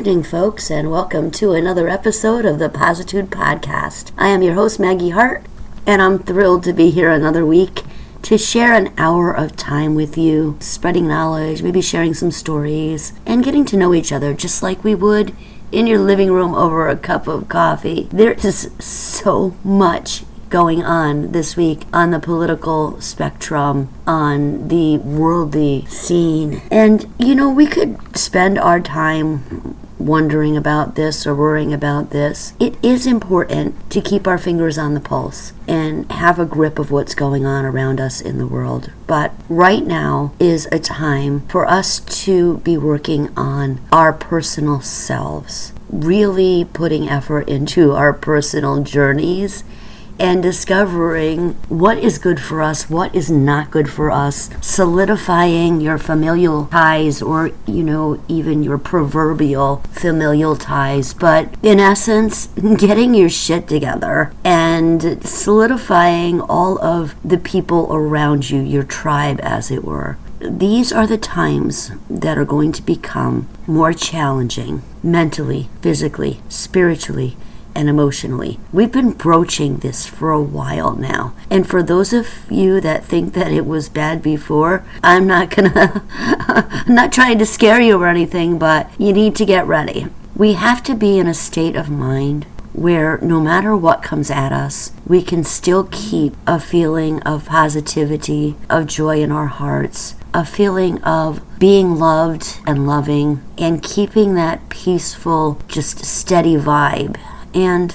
evening, folks, and welcome to another episode of the Positude podcast. I am your host, Maggie Hart, and I'm thrilled to be here another week to share an hour of time with you, spreading knowledge, maybe sharing some stories, and getting to know each other just like we would in your living room over a cup of coffee. There is so much going on this week on the political spectrum, on the worldly scene. And, we could spend our time wondering about this or worrying about this. It is important to keep our fingers on the pulse and have a grip of what's going on around us in the world. But right now is a time for us to be working on our personal selves, really putting effort into our personal journeys and discovering what is good for us, what is not good for us, solidifying your familial ties or, even your proverbial familial ties. But in essence, getting your shit together and solidifying all of the people around you, your tribe as it were. These are the times that are going to become more challenging mentally, physically, spiritually, and emotionally. We've been broaching this for a while now. And for those of you that think that it was bad before, I'm not trying to scare you or anything, but you need to get ready. We have to be in a state of mind where no matter what comes at us, we can still keep a feeling of positivity, of joy in our hearts, a feeling of being loved and loving, and keeping that peaceful, just steady vibe. And,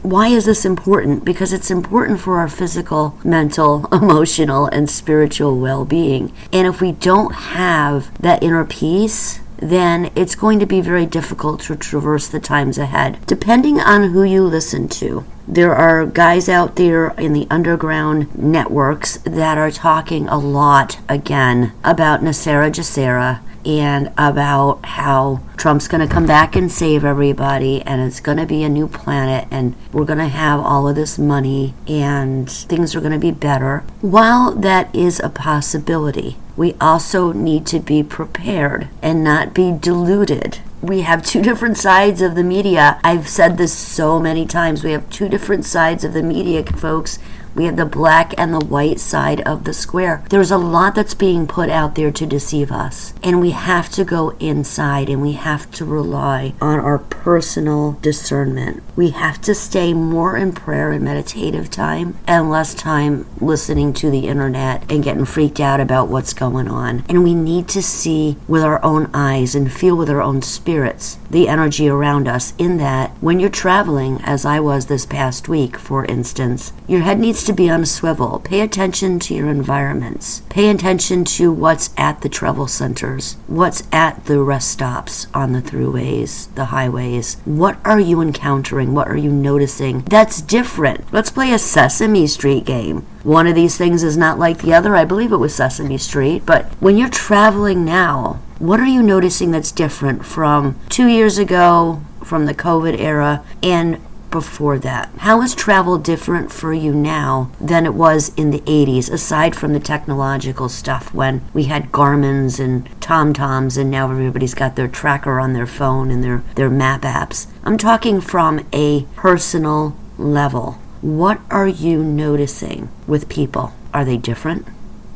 why is this important? Because it's important for our physical, mental, emotional, and spiritual well-being. And if we don't have that inner peace, then it's going to be very difficult to traverse the times ahead, depending on who you listen to. There are guys out there in the underground networks that are talking a lot again about Nasera Jacera and about how Trump's going to come back and save everybody, and it's going to be a new planet, and we're going to have all of this money, and things are going to be better. While that is a possibility, we also need to be prepared and not be deluded. We have two different sides of the media. I've said this so many times. We have two different sides of the media, folks. We have the black and the white side of the square. There's a lot that's being put out there to deceive us. And we have to go inside and we have to rely on our personal discernment. We have to stay more in prayer and meditative time and less time listening to the internet and getting freaked out about what's going on. And we need to see with our own eyes and feel with our own spirits the energy around us, in that when you're traveling, as I was this past week, for instance, your head needs to be on a swivel. Pay attention to your environments. Pay attention to what's at the travel centers, what's at the rest stops on the throughways, the highways. What are you encountering? What are you noticing that's different? Let's play a Sesame Street game. One of these things is not like the other. I believe it was Sesame Street. But when you're traveling now, what are you noticing that's different from 2 years ago, from the COVID era, and before that? How is travel different for you now than it was in the 80s, aside from the technological stuff when we had Garmin's and TomToms and now everybody's got their tracker on their phone and their map apps? I'm talking from a personal level. What are you noticing with people? Are they different?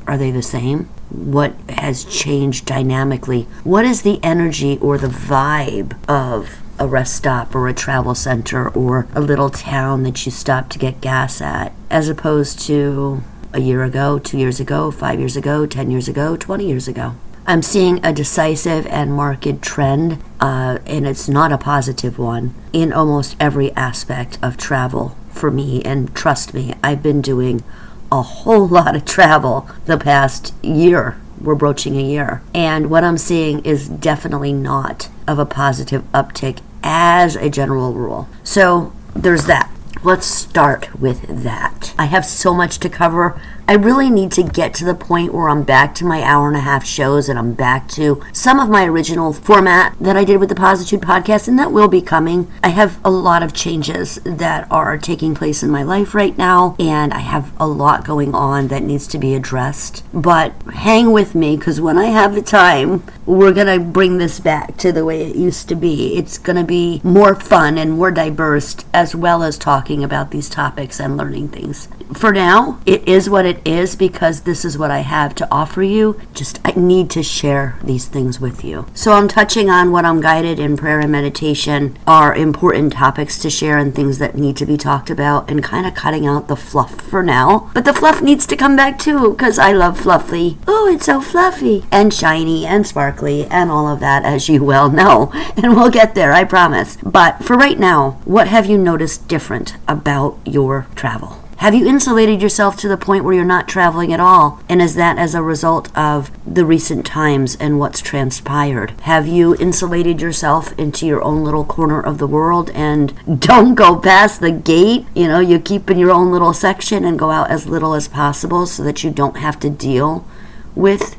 Are they the same? What has changed dynamically? What is the energy or the vibe of a rest stop or a travel center or a little town that you stop to get gas at, as opposed to a year ago, 2 years ago, 5 years ago, 10 years ago, 20 years ago? I'm seeing a decisive and marked trend, and it's not a positive one, in almost every aspect of travel for me. And trust me, I've been doing a whole lot of travel the past year. We're broaching a year. And what I'm seeing is definitely not of a positive uptick as a general rule. So there's that. Let's start with that. I have so much to cover. I really need to get to the point where I'm back to my hour-and-a-half shows and I'm back to some of my original format that I did with the Positude podcast, and that will be coming. I have a lot of changes that are taking place in my life right now, and I have a lot going on that needs to be addressed. But hang with me, because when I have the time, we're going to bring this back to the way it used to be. It's going to be more fun and more diverse, as well as talking about these topics and learning things. For now, it is what it is, because this is what I have to offer you. I need to share these things with you. So I'm touching on what I'm guided in prayer and meditation are important topics to share and things that need to be talked about, and kind of cutting out the fluff for now. But the fluff needs to come back too, because I love fluffy. Oh, it's so fluffy and shiny and sparkly and all of that, as you well know. And we'll get there, I promise. But for right now, what have you noticed different about your travel? Have you insulated yourself to the point where you're not traveling at all? And is that as a result of the recent times and what's transpired? Have you insulated yourself into your own little corner of the world and don't go past the gate? You keep in your own little section and go out as little as possible so that you don't have to deal with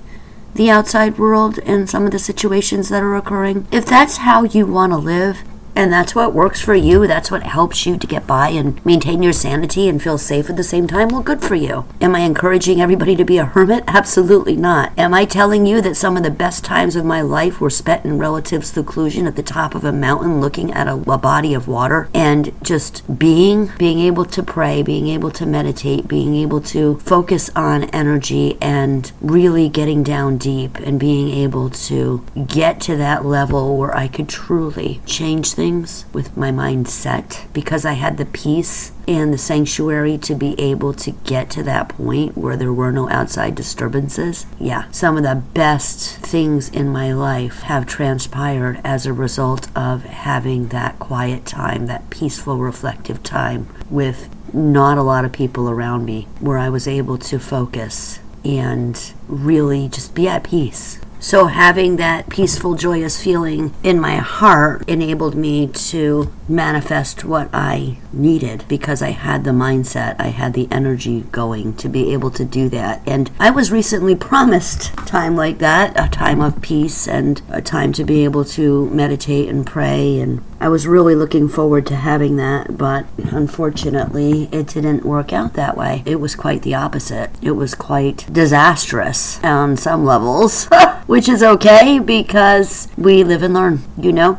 the outside world and some of the situations that are occurring. If that's how you want to live, and that's what works for you, that's what helps you to get by and maintain your sanity and feel safe at the same time, well, good for you. Am I encouraging everybody to be a hermit? Absolutely not. Am I telling you that some of the best times of my life were spent in relative seclusion at the top of a mountain looking at a body of water and just being able to pray, being able to meditate, being able to focus on energy and really getting down deep and being able to get to that level where I could truly change things with my mindset, because I had the peace and the sanctuary to be able to get to that point where there were no outside disturbances. Yeah, some of the best things in my life have transpired as a result of having that quiet time, that peaceful, reflective time with not a lot of people around me, where I was able to focus and really just be at peace. So having that peaceful, joyous feeling in my heart enabled me to manifest what I needed, because I had the mindset, I had the energy going to be able to do that. And I was recently promised time like that, a time of peace and a time to be able to meditate and pray. And I was really looking forward to having that, but unfortunately it didn't work out that way. It was quite the opposite. It was quite disastrous on some levels. Which is okay, because we live and learn,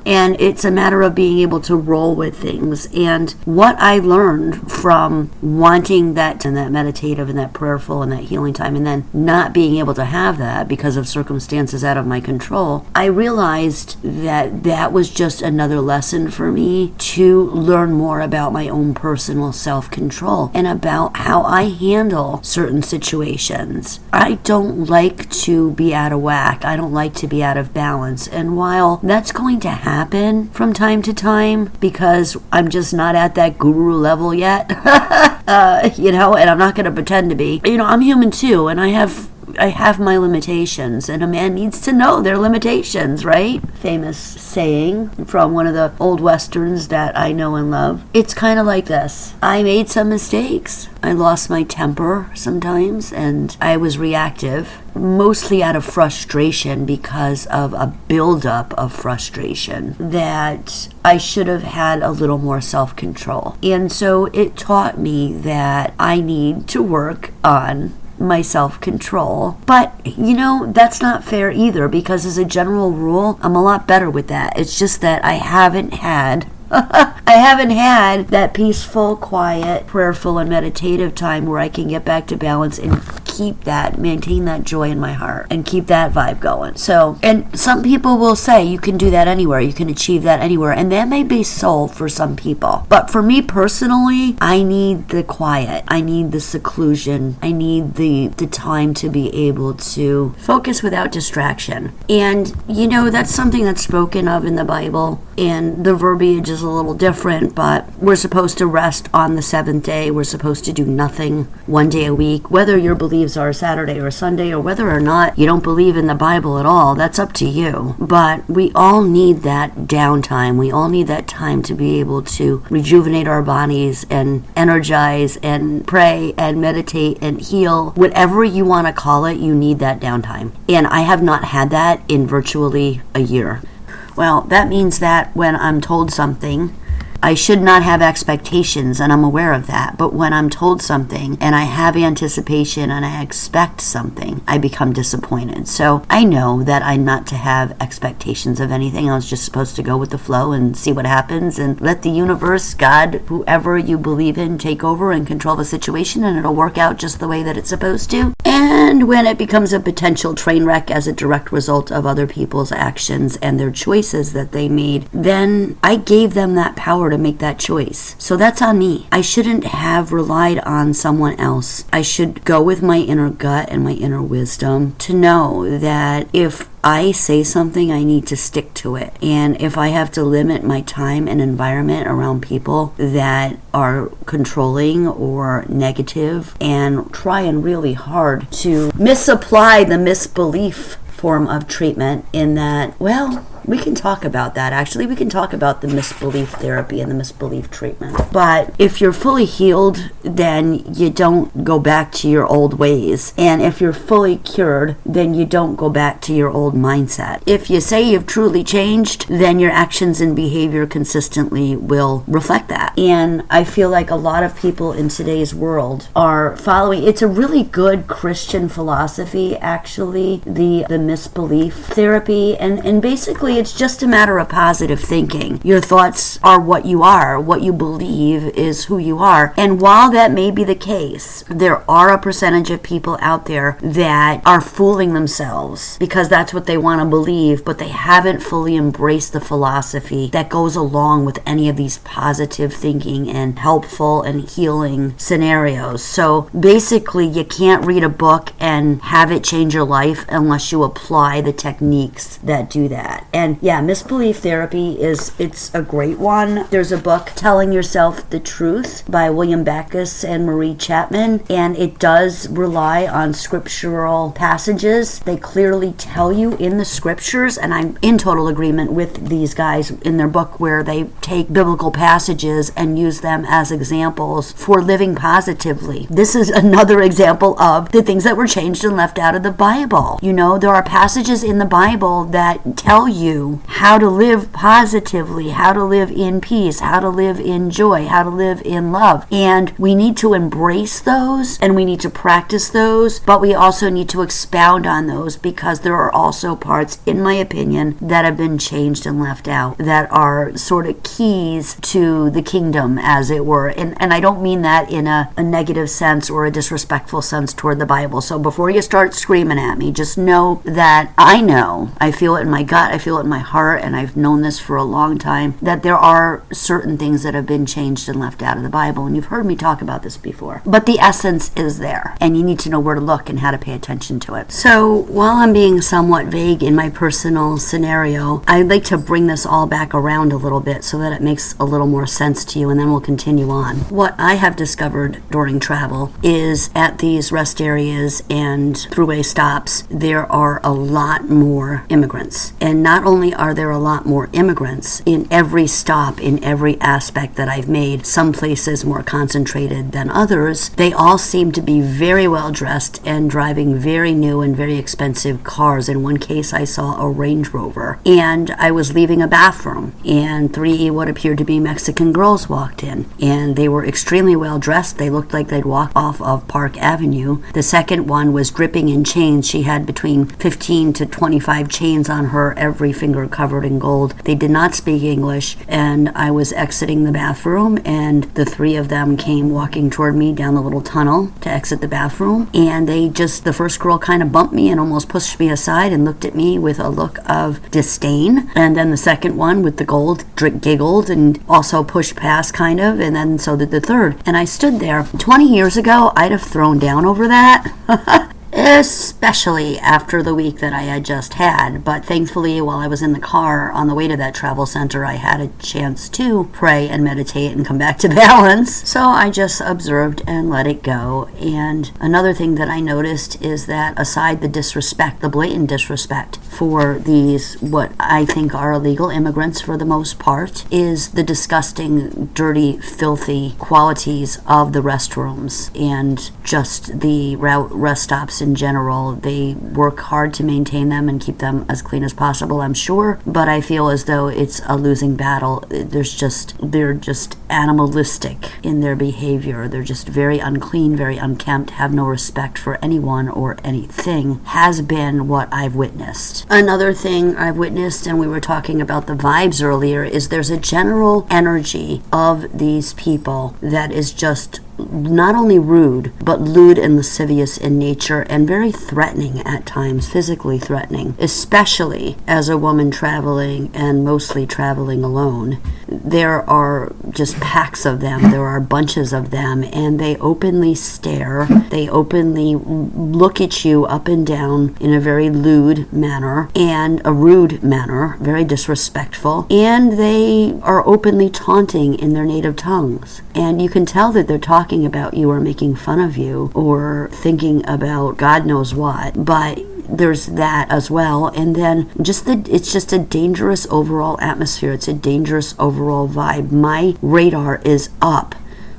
and it's a matter of being able to roll with things. And what I learned from wanting that and that meditative and that prayerful and that healing time, and then not being able to have that because of circumstances out of my control, I realized that was just another lesson for me to learn more about my own personal self-control and about how I handle certain situations. I don't like to be out of whack. I don't like to be out of balance. And while that's going to happen from time to time, because I'm just not at that guru level yet, and I'm not going to pretend to be, I'm human too, and I have my limitations, and a man needs to know their limitations, right? Famous saying from one of the old westerns that I know and love. It's kind of like this. I made some mistakes. I lost my temper sometimes, and I was reactive, mostly out of frustration, because of a buildup of frustration that I should have had a little more self-control. And so it taught me that I need to work on my self-control. But, that's not fair either, because as a general rule, I'm a lot better with that. It's just that I haven't had that peaceful, quiet, prayerful, and meditative time where I can get back to balance and maintain that joy in my heart and keep that vibe going. So, and some people will say you can do that anywhere, you can achieve that anywhere, and that may be so for some people. But for me personally, I need the quiet, I need the seclusion, I need the time to be able to focus without distraction. And, that's something that's spoken of in the Bible. and the verbiage is a little different, but we're supposed to rest on the seventh day. We're supposed to do nothing one day a week, whether your beliefs are Saturday or Sunday, or whether or not you don't believe in the Bible at all. That's up to you. But we all need that downtime. We all need that time to be able to rejuvenate our bodies and energize and pray and meditate and heal. Whatever you want to call it, you need that downtime. And I have not had that in virtually a year. Well, that means that when I'm told something, I should not have expectations, and I'm aware of that. But when I'm told something and I have anticipation and I expect something, I become disappointed. So I know that I'm not to have expectations of anything. I was just supposed to go with the flow and see what happens and let the universe, God, whoever you believe in, take over and control the situation, and it'll work out just the way that it's supposed to. And when it becomes a potential train wreck as a direct result of other people's actions and their choices that they made, then I gave them that power to make that choice. So that's on me. I shouldn't have relied on someone else. I should go with my inner gut and my inner wisdom to know that if I say something, I need to stick to it. And if I have to limit my time and environment around people that are controlling or negative, and trying really hard to misapply the misbelief form of treatment, in that, well, we can talk about that. Actually, we can talk about the misbelief therapy and the misbelief treatment. But if you're fully healed, then you don't go back to your old ways. And if you're fully cured, then you don't go back to your old mindset. If you say you've truly changed, then your actions and behavior consistently will reflect that. And I feel like a lot of people in today's world are following, it's a really good Christian philosophy, actually, the misbelief therapy. And basically, it's just a matter of positive thinking. Your thoughts are what you are. What you believe is who you are. And while that may be the case, there are a percentage of people out there that are fooling themselves because that's what they want to believe, but they haven't fully embraced the philosophy that goes along with any of these positive thinking and helpful and healing scenarios. So basically, you can't read a book and have it change your life unless you apply the techniques that do that. And yeah, misbelief therapy it's a great one. There's a book, Telling Yourself the Truth, by William Backus and Marie Chapman, and it does rely on scriptural passages. They clearly tell you in the scriptures, and I'm in total agreement with these guys in their book, where they take biblical passages and use them as examples for living positively. This is another example of the things that were changed and left out of the Bible. You know, there are passages in the Bible that tell you how to live positively, how to live in peace, how to live in joy, how to live in love. And we need to embrace those and we need to practice those, but we also need to expound on those, because there are also parts, in my opinion, that have been changed and left out that are sort of keys to the kingdom, as it were. And I don't mean that in a negative sense or a disrespectful sense toward the Bible. So before you start screaming at me, just know that I feel it in my gut, I feel it in my heart, and I've known this for a long time, that there are certain things that have been changed and left out of the Bible, and you've heard me talk about this before. But the essence is there, and you need to know where to look and how to pay attention to it. So while I'm being somewhat vague in my personal scenario, I'd like to bring this all back around a little bit so that it makes a little more sense to you, and then we'll continue on. What I have discovered during travel is at these rest areas and thruway stops, there are a lot more immigrants. And not only are there a lot more immigrants in every stop, in every aspect that I've made, some places more concentrated than others, they all seem to be very well dressed and driving very new and very expensive cars. In one case, I saw a Range Rover, and I was leaving a bathroom, and 3 what appeared to be Mexican girls walked in, and they were extremely well dressed. They looked like they'd walked off of Park Avenue. The second one was dripping in chains. She had between 15 to 25 chains on her, every finger covered in gold. They did not speak English, and I was exiting the bathroom, and the 3 of them came walking toward me down the little tunnel to exit the bathroom, and the first girl kind of bumped me and almost pushed me aside and looked at me with a look of disdain, and then the second one with the gold giggled and also pushed past kind of, and then so did the third. And I stood there. 20 years ago, I'd have thrown down over that. especially after the week that I had just had. But thankfully, while I was in the car on the way to that travel center, I had a chance to pray and meditate and come back to balance. So I just observed and let it go. And another thing that I noticed is that aside the disrespect, the blatant disrespect for these, what I think are illegal immigrants for the most part, is the disgusting, dirty, filthy qualities of the restrooms and just the rest stops in general. They work hard to maintain them and keep them as clean as possible, I'm sure, but I feel as though it's a losing battle. They're just animalistic in their behavior. They're just very unclean, very unkempt, have no respect for anyone or anything, has been what I've witnessed. Another thing I've witnessed, and we were talking about the vibes earlier, is there's a general energy of these people that is just not only rude, but lewd and lascivious in nature and very threatening at times, physically threatening, especially as a woman traveling and mostly traveling alone. There are just packs of them, there are bunches of them, and they openly stare, they openly look at you up and down in a very lewd manner and a rude manner, very disrespectful, and they are openly taunting in their native tongues. And you can tell that they're talking about you or making fun of you or thinking about God knows what, but there's that as well. And then it's just a dangerous overall atmosphere. It's a dangerous overall vibe. My radar is up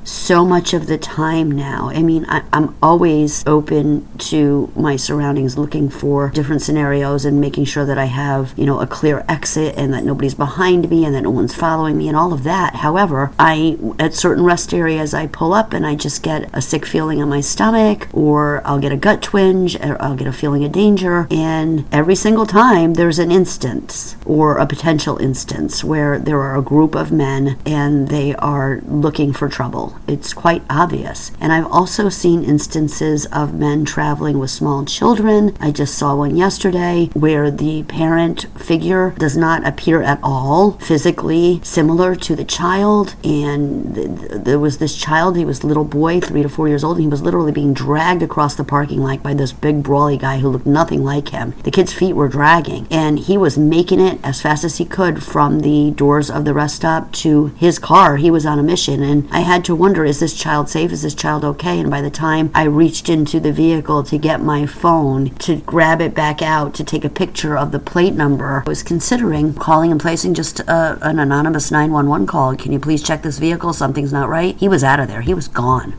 so much of the time now. I mean, I'm always open to my surroundings, looking for different scenarios and making sure that I have, a clear exit and that nobody's behind me and that no one's following me and all of that. However, at certain rest areas, I pull up and I just get a sick feeling in my stomach, or I'll get a gut twinge, or I'll get a feeling of danger. And every single time there's an instance or a potential instance where there are a group of men and they are looking for trouble. It's quite obvious. And I've also seen instances of men traveling with small children. I just saw one yesterday where the parent figure does not appear at all physically similar to the child. And there was this child, he was a little boy, 3 to 4 years old, and he was literally being dragged across the parking lot by this big brawly guy who looked nothing like him. The kid's feet were dragging, and he was making it as fast as he could from the doors of the rest stop to his car. He was on a mission, and I had to wonder, is this child safe? Is this child okay? And by the time I reached into the vehicle to get my phone, to grab it back out, to take a picture of the plate number, I was considering calling and placing just an anonymous 911 call. Can you please check this vehicle? Something's not right. He was out of there. He was gone.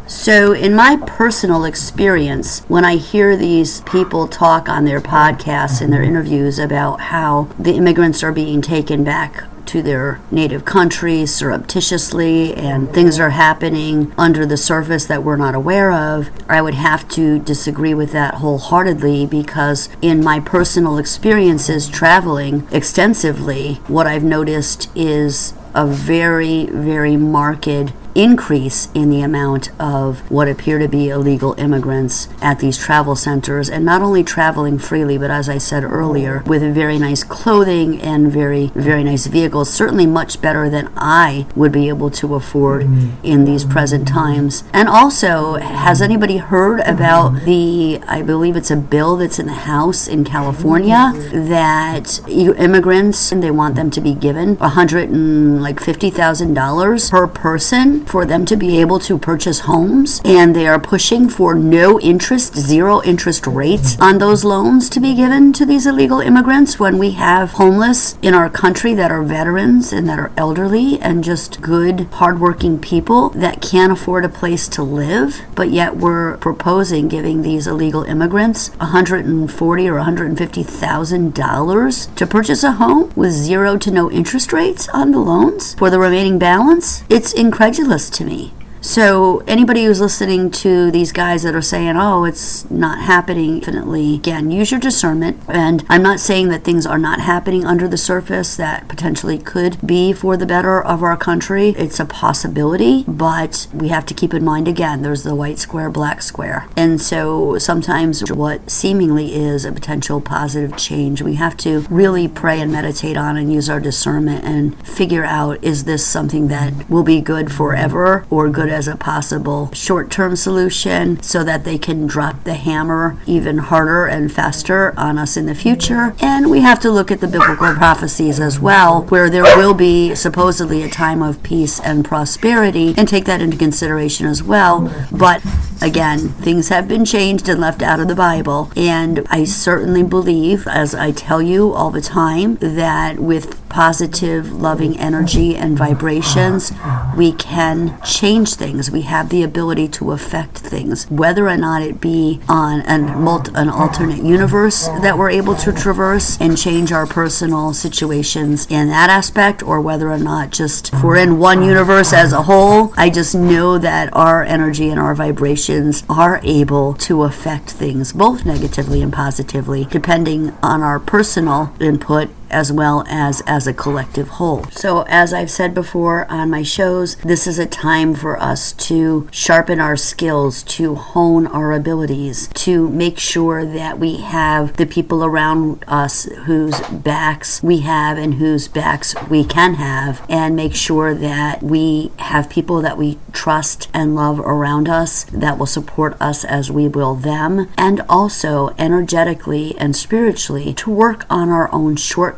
So in my personal experience, when I hear these people talk on their podcasts and their interviews about how the immigrants are being taken back to their native countries surreptitiously and things are happening under the surface that we're not aware of, I would have to disagree with that wholeheartedly, because in my personal experiences traveling extensively, what I've noticed is a very, very marked increase in the amount of what appear to be illegal immigrants at these travel centers, and not only traveling freely, but as I said earlier, with very nice clothing and very, very nice vehicles, certainly much better than I would be able to afford in these present times. And also, has anybody heard about I believe it's a bill that's in the House in California that immigrants, they want them to be given $150,000 per person for them to be able to purchase homes, and they are pushing for no interest, 0 interest rates on those loans to be given to these illegal immigrants, when we have homeless in our country that are veterans and that are elderly and just good, hardworking people that can't afford a place to live, but yet we're proposing giving these illegal immigrants $140,000 or $150,000 to purchase a home with 0 to no interest rates on the loans for the remaining balance. It's incredulous to me. So anybody who's listening to these guys that are saying, oh, it's not happening, definitely, again, use your discernment. And I'm not saying that things are not happening under the surface that potentially could be for the better of our country. It's a possibility, but we have to keep in mind, again, there's the white square, black square. And so sometimes what seemingly is a potential positive change, we have to really pray and meditate on and use our discernment and figure out, is this something that will be good forever or good as a possible short-term solution so that they can drop the hammer even harder and faster on us in the future. And we have to look at the biblical prophecies as well, where there will be supposedly a time of peace and prosperity, and take that into consideration as well. But again, things have been changed and left out of the Bible, and I certainly believe, as I tell you all the time, that with positive, loving energy and vibrations, we can change things. We have the ability to affect things, whether or not it be on an alternate universe that we're able to traverse and change our personal situations in that aspect, or whether or not just if we're in one universe as a whole. I just know that our energy and our vibrations are able to affect things both negatively and positively, depending on our personal input as well as a collective whole. So as I've said before on my shows, this is a time for us to sharpen our skills, to hone our abilities, to make sure that we have the people around us whose backs we have and whose backs we can have, and make sure that we have people that we trust and love around us that will support us as we will them, and also energetically and spiritually to work on our own shortcomings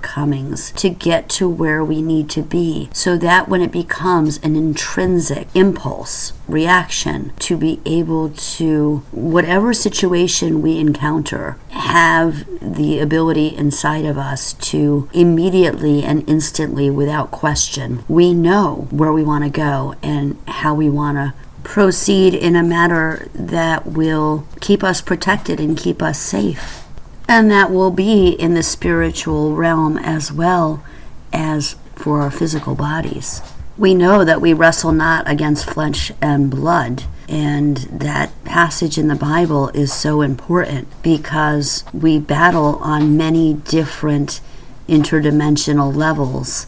to get to where we need to be, so that when it becomes an intrinsic impulse reaction to be able to, whatever situation we encounter, have the ability inside of us to immediately and instantly, without question, we know where we want to go and how we want to proceed in a manner that will keep us protected and keep us safe. And that will be in the spiritual realm as well as for our physical bodies. We know that we wrestle not against flesh and blood, and that passage in the Bible is so important because we battle on many different interdimensional levels,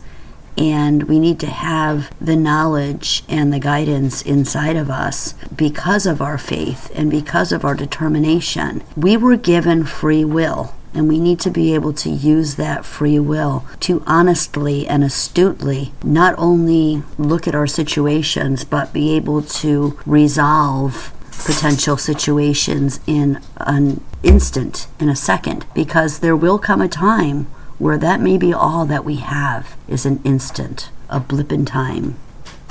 and we need to have the knowledge and the guidance inside of us because of our faith and because of our determination. We were given free will, and we need to be able to use that free will to honestly and astutely not only look at our situations, but be able to resolve potential situations in an instant, in a second, because there will come a time where that may be all that we have is an instant, a blip in time.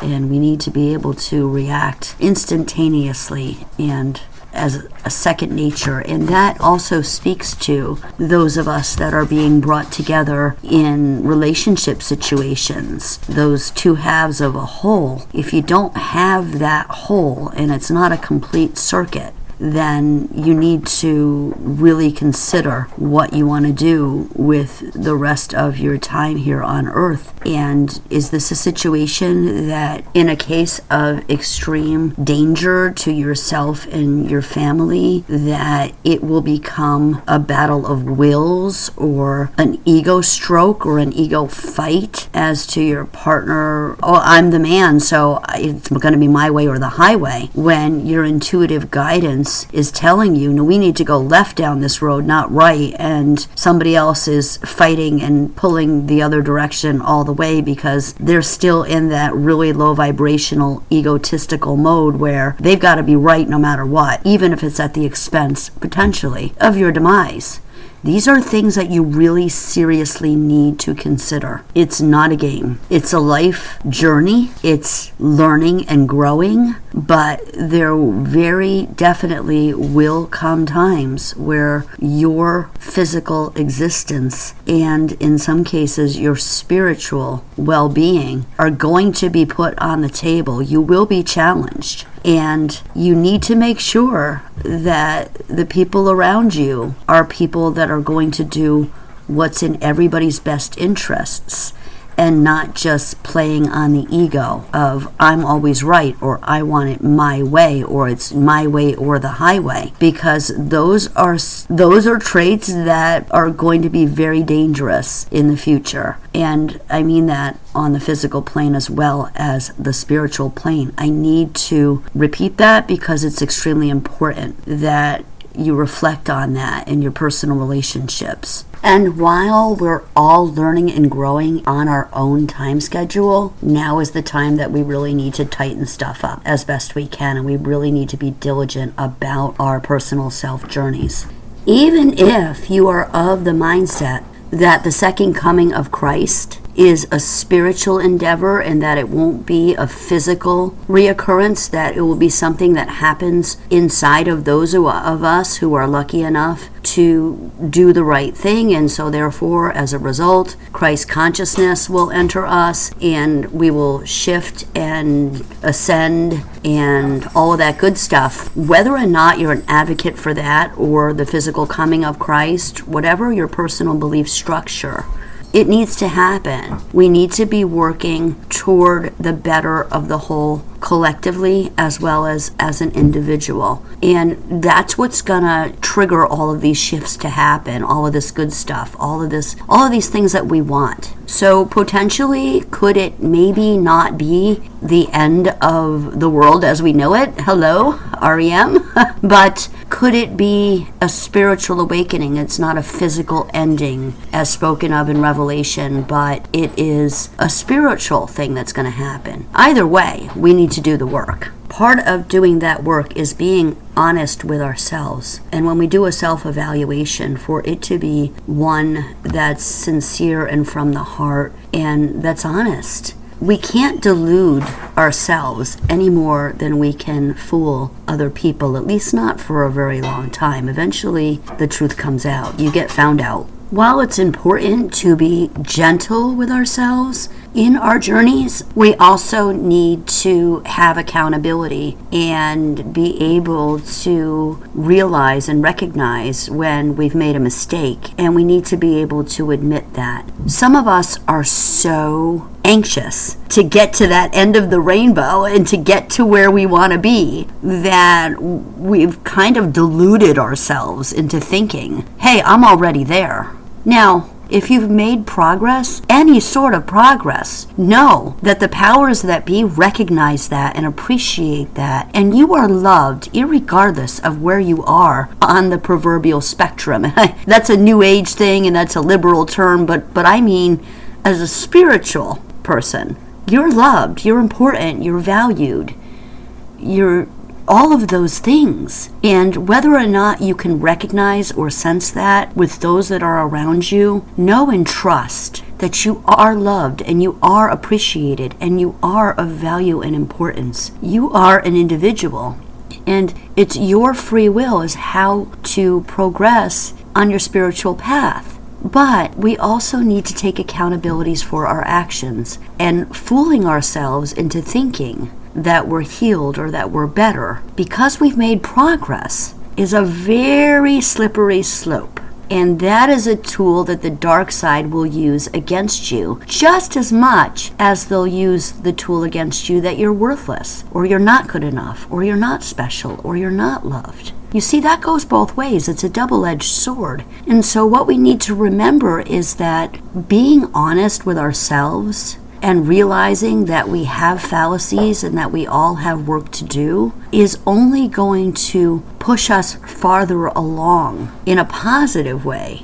And we need to be able to react instantaneously and as a second nature. And that also speaks to those of us that are being brought together in relationship situations, those two halves of a whole. If you don't have that whole and it's not a complete circuit, then you need to really consider what you want to do with the rest of your time here on Earth. And is this a situation that, in a case of extreme danger to yourself and your family, that it will become a battle of wills or an ego stroke or an ego fight as to your partner? Oh, I'm the man, so it's going to be my way or the highway, when your intuitive guidance is telling you, no, we need to go left down this road, not right, and somebody else is fighting and pulling the other direction all the way because they're still in that really low vibrational egotistical mode where they've got to be right no matter what, even if it's at the expense potentially of your demise. These are things that you really seriously need to consider. It's not a game. It's a life journey. It's learning and growing, but there very definitely will come times where your physical existence and, in some cases, your spiritual well-being are going to be put on the table. You will be challenged. And you need to make sure that the people around you are people that are going to do what's in everybody's best interests, and not just playing on the ego of I'm always right, or I want it my way, or it's my way or the highway, because those are traits that are going to be very dangerous in the future. And I mean that on the physical plane as well as the spiritual plane. I need to repeat that because it's extremely important that you reflect on that in your personal relationships. And while we're all learning and growing on our own time schedule, now is the time that we really need to tighten stuff up as best we can, and we really need to be diligent about our personal self journeys. Even if you are of the mindset that the second coming of Christ is a spiritual endeavor and that it won't be a physical reoccurrence, that it will be something that happens inside of those of us who are lucky enough to do the right thing, and so therefore as a result Christ consciousness will enter us and we will shift and ascend and all of that good stuff. Whether or not you're an advocate for that or the physical coming of Christ, whatever your personal belief structure, it needs to happen. We need to be working toward the better of the whole collectively as well as an individual. And that's what's gonna trigger all of these shifts to happen, all of this good stuff, all of these things that we want. So potentially, could it maybe not be the end of the world as we know it? Hello, REM. But could it be a spiritual awakening? It's not a physical ending as spoken of in Revelation, but it is a spiritual thing that's going to happen. Either way, we need to do the work. Part of doing that work is being honest with ourselves. And when we do a self-evaluation, for it to be one that's sincere and from the heart and that's honest. We can't delude ourselves any more than we can fool other people, at least not for a very long time. Eventually, the truth comes out. You get found out. While it's important to be gentle with ourselves in our journeys, we also need to have accountability and be able to realize and recognize when we've made a mistake, and we need to be able to admit that. Some of us are so anxious to get to that end of the rainbow and to get to where we want to be that we've kind of deluded ourselves into thinking, hey, I'm already there. Now, if you've made progress, any sort of progress, know that the powers that be recognize that and appreciate that, and you are loved irregardless of where you are on the proverbial spectrum. That's a new age thing and that's a liberal term, but I mean, as a spiritual person, you're loved, you're important, you're valued, you're all of those things. And whether or not you can recognize or sense that with those that are around you, know and trust that you are loved and you are appreciated and you are of value and importance. You are an individual, and it's your free will is how to progress on your spiritual path. But we also need to take accountabilities for our actions, and fooling ourselves into thinking that we're healed or that we're better because we've made progress is a very slippery slope. And that is a tool that the dark side will use against you just as much as they'll use the tool against you that you're worthless, or you're not good enough, or you're not special, or you're not loved. You see, that goes both ways. It's a double-edged sword. And so what we need to remember is that being honest with ourselves and realizing that we have fallacies and that we all have work to do is only going to push us farther along in a positive way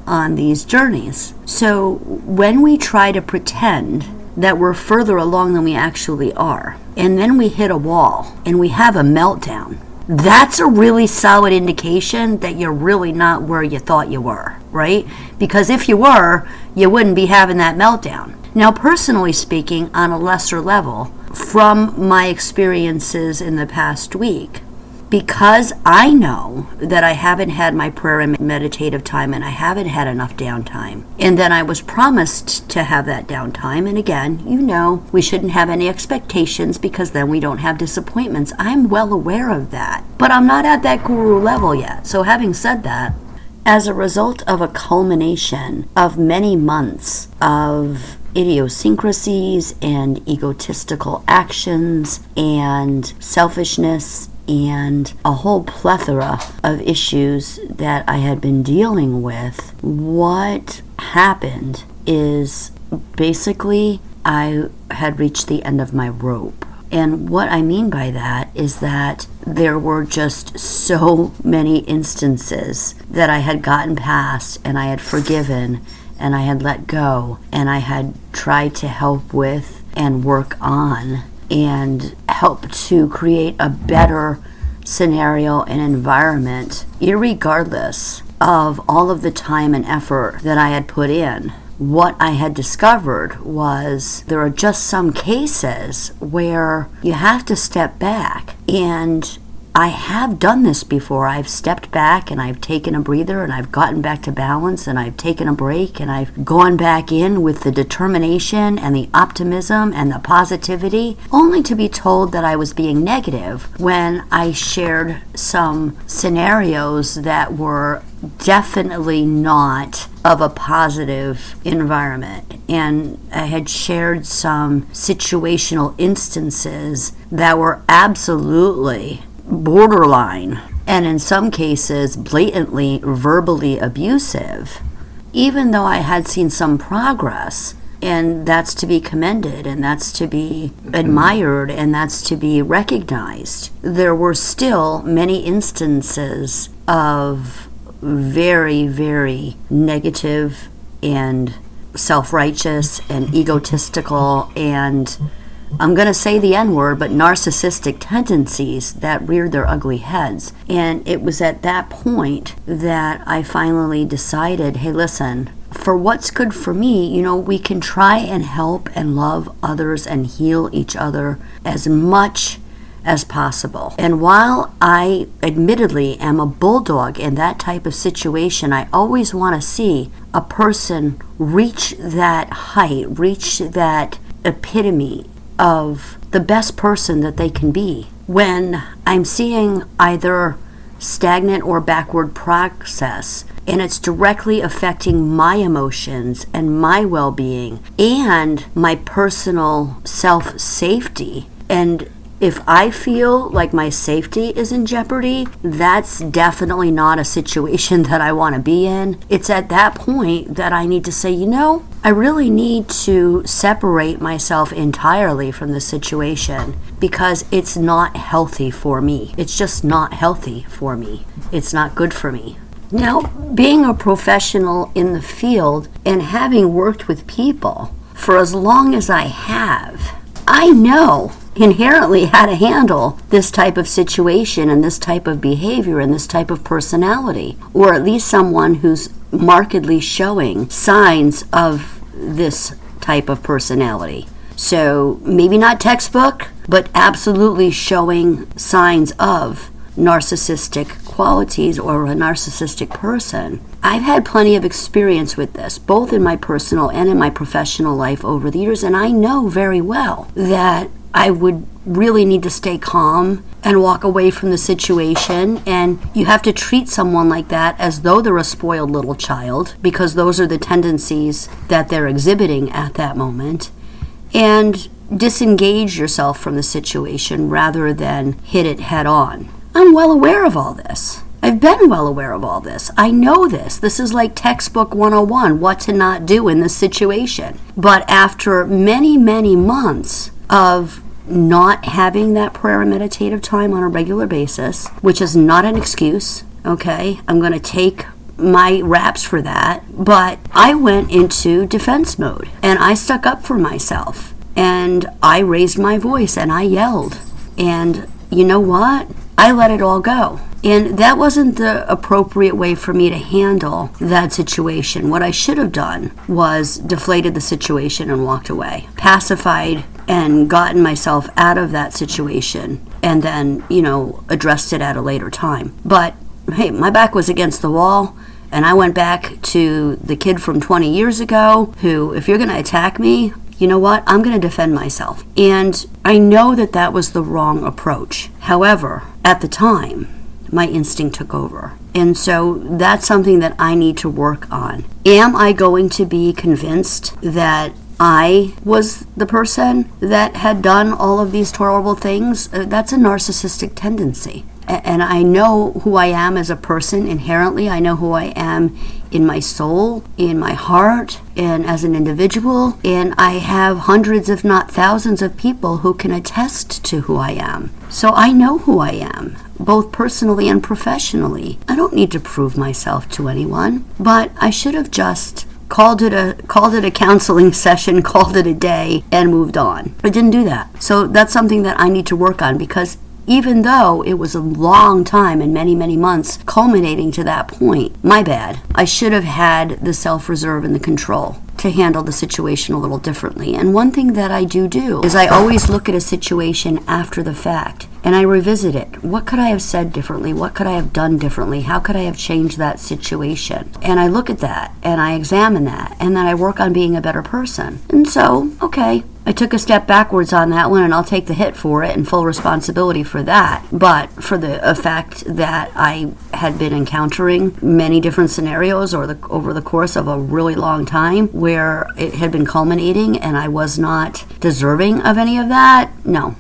on these journeys. So when we try to pretend that we're further along than we actually are, and then we hit a wall and we have a meltdown, that's a really solid indication that you're really not where you thought you were, right? Because if you were, you wouldn't be having that meltdown. Now, personally speaking, on a lesser level, from my experiences in the past week, because I know that I haven't had my prayer and meditative time and I haven't had enough downtime, and then I was promised to have that downtime, and again, you know, we shouldn't have any expectations because then we don't have disappointments. I'm well aware of that, but I'm not at that guru level yet. So having said that, as a result of a culmination of many months of idiosyncrasies and egotistical actions and selfishness and a whole plethora of issues that I had been dealing with, what happened is basically I had reached the end of my rope. And what I mean by that is that there were just so many instances that I had gotten past and I had forgiven and I had let go and I had tried to help with and work on and help to create a better scenario and environment, irregardless of all of the time and effort that I had put in. What I had discovered was there are just some cases where you have to step back, and I have done this before. I've stepped back and I've taken a breather and I've gotten back to balance and I've taken a break and I've gone back in with the determination and the optimism and the positivity, only to be told that I was being negative when I shared some scenarios that were definitely not of a positive environment. And I had shared some situational instances that were absolutely borderline, and in some cases blatantly verbally abusive, even though I had seen some progress. And that's to be commended, and that's to be admired, and that's to be recognized. There were still many instances of very, very negative and self-righteous and egotistical and, I'm going to say the N-word, but narcissistic tendencies that reared their ugly heads. And it was at that point that I finally decided, hey, listen, for what's good for me, we can try and help and love others and heal each other as much as possible. And while I admittedly am a bulldog in that type of situation, I always want to see a person reach that height, reach that epitome of the best person that they can be. When I'm seeing either stagnant or backward progress, and it's directly affecting my emotions and my well-being and my personal self-safety, and if I feel like my safety is in jeopardy, that's definitely not a situation that I want to be in. It's at that point that I need to say, I really need to separate myself entirely from the situation because it's not healthy for me. It's just not healthy for me. It's not good for me. Now, being a professional in the field and having worked with people for as long as I have, I know inherently how to handle this type of situation and this type of behavior and this type of personality, or at least someone who's markedly showing signs of this type of personality. So maybe not textbook, but absolutely showing signs of narcissistic qualities or a narcissistic person. I've had plenty of experience with this, both in my personal and in my professional life over the years, and I know very well that I would really need to stay calm and walk away from the situation, and you have to treat someone like that as though they're a spoiled little child, because those are the tendencies that they're exhibiting at that moment, and disengage yourself from the situation rather than hit it head on. I'm well aware of all this. I've been well aware of all this. I know this. This is like textbook 101, what to not do in this situation. But after many, many months of not having that prayer and meditative time on a regular basis, which is not an excuse, okay? I'm going to take my raps for that. But I went into defense mode and I stuck up for myself and I raised my voice and I yelled. And you know what? I let it all go. And that wasn't the appropriate way for me to handle that situation. What I should have done was deflated the situation and walked away, pacified and gotten myself out of that situation, and then, addressed it at a later time. But hey, my back was against the wall, and I went back to the kid from 20 years ago who, if you're going to attack me, you know what? I'm going to defend myself. And I know that that was the wrong approach. However, at the time, my instinct took over. And so that's something that I need to work on. Am I going to be convinced that I was the person that had done all of these horrible things? That's a narcissistic tendency. and I know who I am as a person inherently. I know who I am in my soul, in my heart, and as an individual. And I have hundreds, if not thousands, of people who can attest to who I am. So I know who I am, both personally and professionally. I don't need to prove myself to anyone, but I should have just called it a counseling session, called it a day, and moved on. I didn't do that. So that's something that I need to work on, because even though it was a long time and many, many months culminating to that point, my bad. I should have had the self-reserve and the control to handle the situation a little differently. And one thing that I do is I always look at a situation after the fact and I revisit it. What could I have said differently? What could I have done differently? How could I have changed that situation? And I look at that and I examine that, and then I work on being a better person. And so, okay, I took a step backwards on that one, and I'll take the hit for it and full responsibility for that. But for the effect that I had been encountering many different scenarios over the course of a really long time, where it had been culminating and I was not deserving of any of that, no,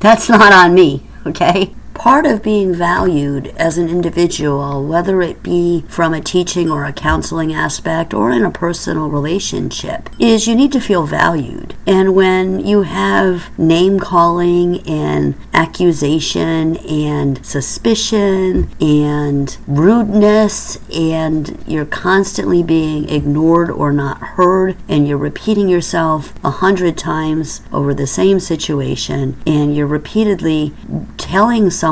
that's not on me, okay? Part of being valued as an individual, whether it be from a teaching or a counseling aspect or in a personal relationship, is you need to feel valued. And when you have name calling and accusation and suspicion and rudeness, and you're constantly being ignored or not heard, and you're repeating yourself 100 times over the same situation, and you're repeatedly telling someone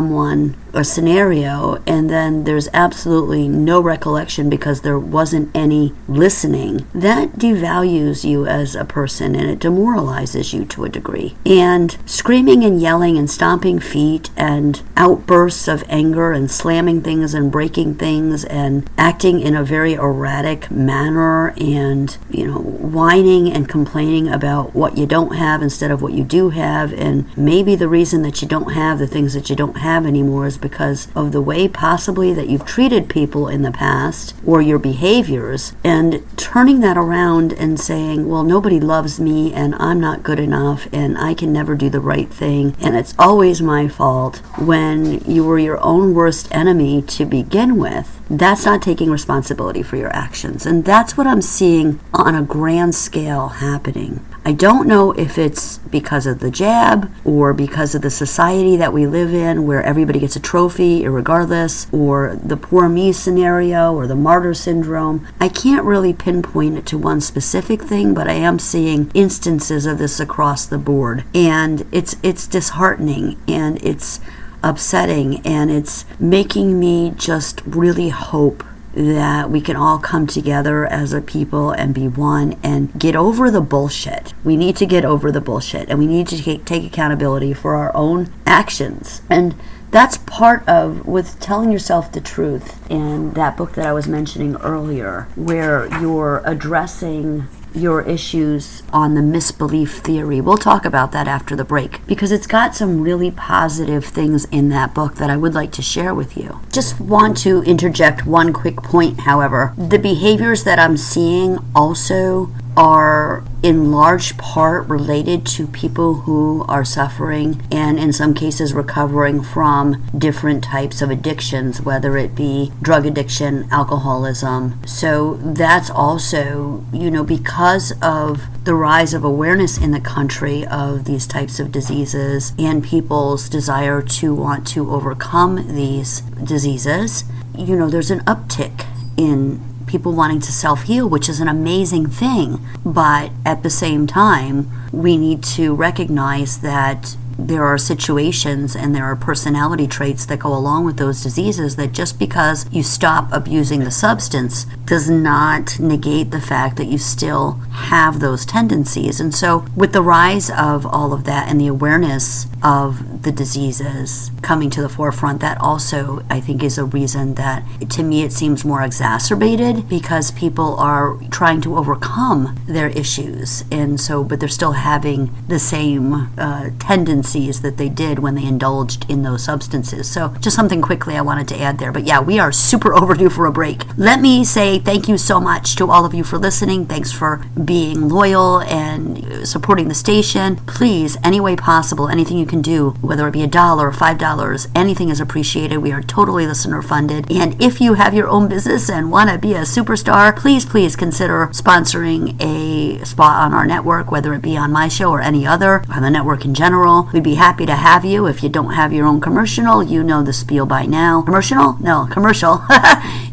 a scenario, and then there's absolutely no recollection because there wasn't any listening, that devalues you as a person and it demoralizes you to a degree. And screaming and yelling and stomping feet and outbursts of anger and slamming things and breaking things and acting in a very erratic manner and, whining and complaining about what you don't have instead of what you do have, and maybe the reason that you don't have the things that you don't have anymore is because of the way possibly that you've treated people in the past or your behaviors, and turning that around and saying, well, nobody loves me and I'm not good enough and I can never do the right thing and it's always my fault, when you were your own worst enemy to begin with. That's not taking responsibility for your actions. And that's what I'm seeing on a grand scale happening. I don't know if it's because of the jab or because of the society that we live in where everybody gets a trophy irregardless, or the poor me scenario or the martyr syndrome. I can't really pinpoint it to one specific thing, but I am seeing instances of this across the board. And it's disheartening and it's upsetting, and it's making me just really hope that we can all come together as a people and be one and get over the bullshit. We need to get over the bullshit, and we need to take accountability for our own actions. And that's part of with telling yourself the truth in that book that I was mentioning earlier, where you're addressing your issues on the misbelief theory. We'll talk about that after the break, because it's got some really positive things in that book that I would like to share with you. Just want to interject one quick point, however. The behaviors that I'm seeing also are in large part related to people who are suffering and in some cases recovering from different types of addictions, whether it be drug addiction, alcoholism. So that's also, because of the rise of awareness in the country of these types of diseases and people's desire to want to overcome these diseases, there's an uptick in people wanting to self-heal, which is an amazing thing. But at the same time, we need to recognize that there are situations and there are personality traits that go along with those diseases that just because you stop abusing the substance does not negate the fact that you still have those tendencies. And so with the rise of all of that and the awareness of the diseases coming to the forefront, that also I think is a reason that to me it seems more exacerbated, because people are trying to overcome their issues, and so but they're still having the same tendencies that they did when they indulged in those substances. So just something quickly I wanted to add there. But yeah, we are super overdue for a break. Let me say thank you so much to all of you for listening. Thanks for being loyal and supporting the station. Please, any way possible, anything you can do, whether whether it be $1, $5, anything is appreciated. We are totally listener funded. And if you have your own business and want to be a superstar, please consider sponsoring a spot on our network, whether it be on my show or any other, on the network in general. We'd be happy to have you. If you don't have your own commercial, you know the spiel by now. Commercial.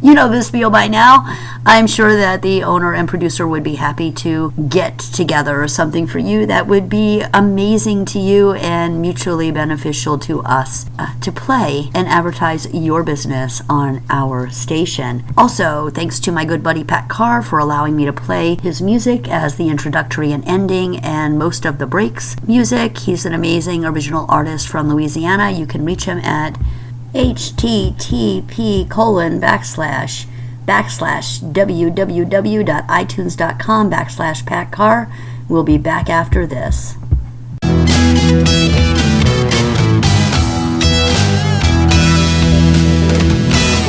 You know the spiel by now. I'm sure that the owner and producer would be happy to get together something for you that would be amazing to you and mutually beneficial to us to play and advertise your business on our station. Also, thanks to my good buddy Pat Carr for allowing me to play his music as the introductory and ending and most of the breaks music. He's an amazing original artist from Louisiana. You can reach him at http://www.itunes.com/Pat Carr. We'll be back after this.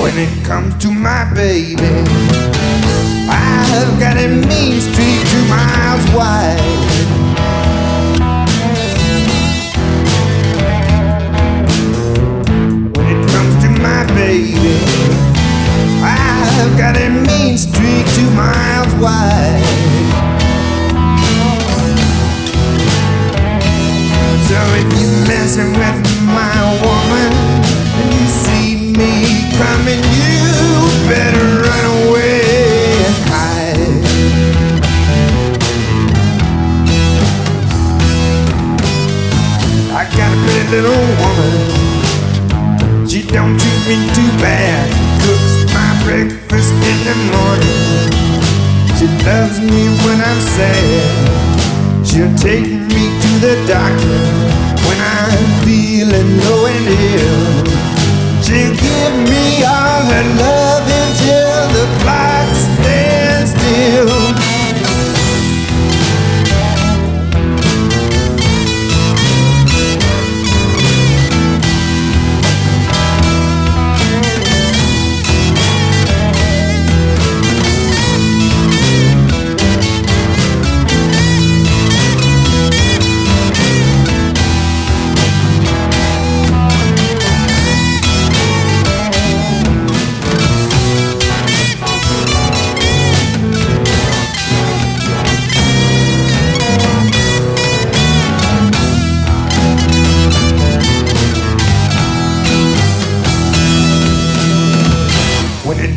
When it comes to my baby, I've got a mean streak 2 miles wide. When it comes to my baby, I've got a mean streak 2 miles wide. So if you're messing with my woman and you see me coming, you better run away and hide. I got a pretty little woman, she don't treat me too bad. Cooks my breakfast in the morning, she loves me when I'm sad. She'll take me to the doctor when I'm feeling low and ill. She'll give me all her love until the clock stands still.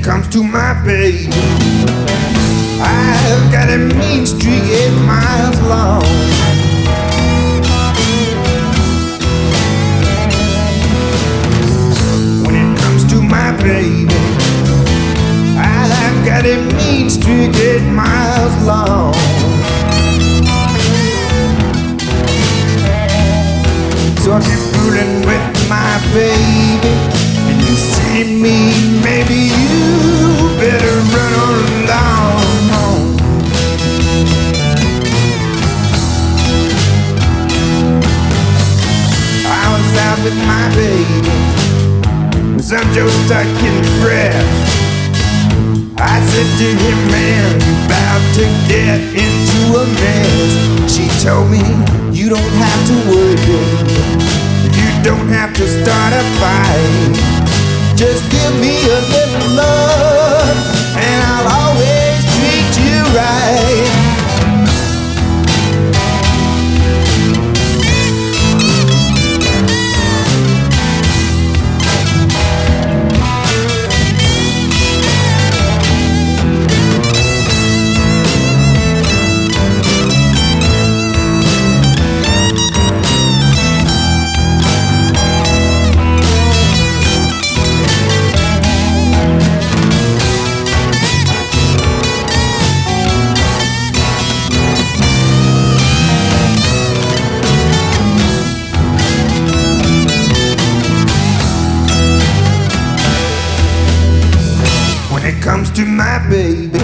Comes to my baby, I've got a mean streak 8 miles long. When it comes to my baby, I've got a mean streak 8 miles long. So if you're fooling with my baby and you see me, maybe you better run along home. I was out with my baby, some Joe stuck in fresh. I said to him, man, you about to get into a mess. She told me, you don't have to worry, baby. You don't have to start a fight. Just give me a little love and I'll always treat you right. Comes to my baby,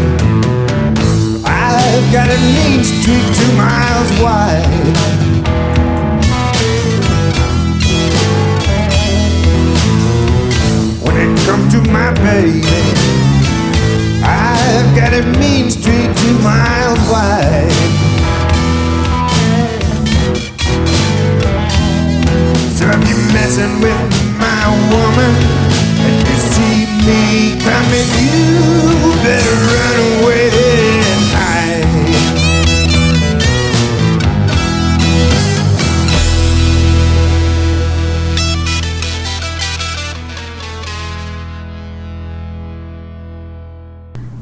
I've got a mean streak 2 miles wide. When it comes to my baby, I've got a mean streak 2 miles wide. So if woman, and you see me coming, you better run away and hide.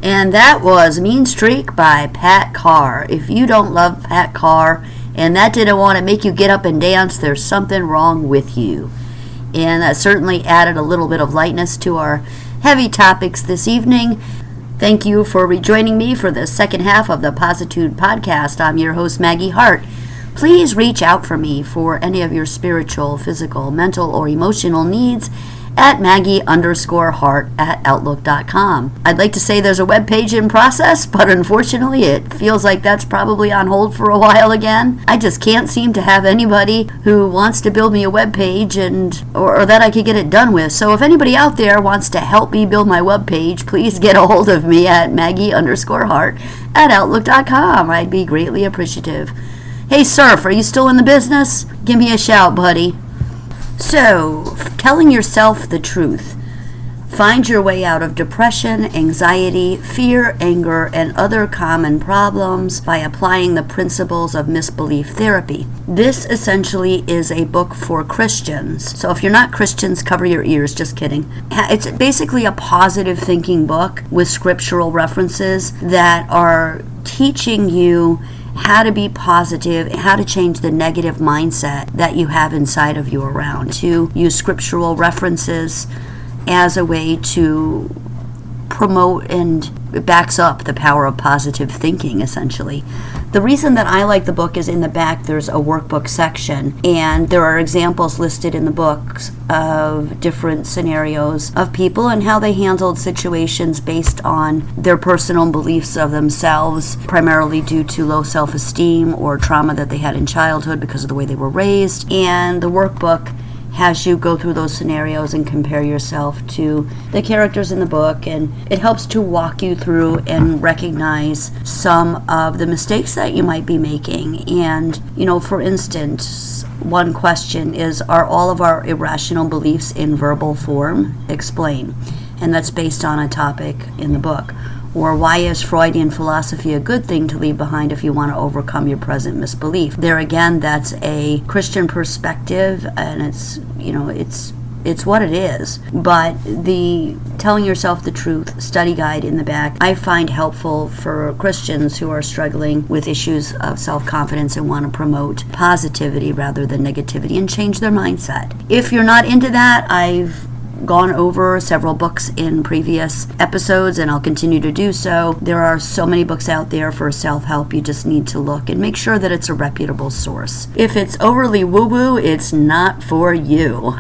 And that was Mean Streak by Pat Carr. If you don't love Pat Carr and that didn't want to make you get up and dance, there's something wrong with you. And that certainly added a little bit of lightness to our heavy topics this evening. Thank you for rejoining me for the second half of the Positude podcast. I'm your host, Maggie Hart. Please reach out for me for any of your spiritual, physical, mental, or emotional needs at Maggie_Hart@Outlook.com. I'd like to say there's a web page in process, but unfortunately it feels like that's probably on hold for a while again. I just can't seem to have anybody who wants to build me a web page or that I could get it done with. So if anybody out there wants to help me build my web page, please get a hold of me at Maggie_Hart@Outlook.com. I'd be greatly appreciative. Hey Surf, are you still in the business? Give me a shout, buddy. So, telling yourself the truth. Find your way out of depression, anxiety, fear, anger, and other common problems by applying the principles of misbelief therapy. This essentially is a book for Christians. So if you're not Christians, cover your ears, just kidding. It's basically a positive thinking book with scriptural references that are teaching you how to be positive, how to change the negative mindset that you have inside of you around, to use scriptural references as a way to promote and it backs up the power of positive thinking, essentially. The reason that I like the book is in the back there's a workbook section, and there are examples listed in the books of different scenarios of people and how they handled situations based on their personal beliefs of themselves, primarily due to low self-esteem or trauma that they had in childhood because of the way they were raised. And the workbook has you go through those scenarios and compare yourself to the characters in the book, and it helps to walk you through and recognize some of the mistakes that you might be making. And, for instance, one question is, are all of our irrational beliefs in verbal form? Explain. And that's based on a topic in the book. Or why is Freudian philosophy a good thing to leave behind if you want to overcome your present misbelief? There again, that's a Christian perspective, and it's what it is. But the Telling Yourself the Truth study guide in the back, I find helpful for Christians who are struggling with issues of self-confidence and want to promote positivity rather than negativity and change their mindset. If you're not into that, I've gone over several books in previous episodes, and I'll continue to do so. There are so many books out there for self-help. You just need to look and make sure that it's a reputable source. If it's overly woo-woo, it's not for you.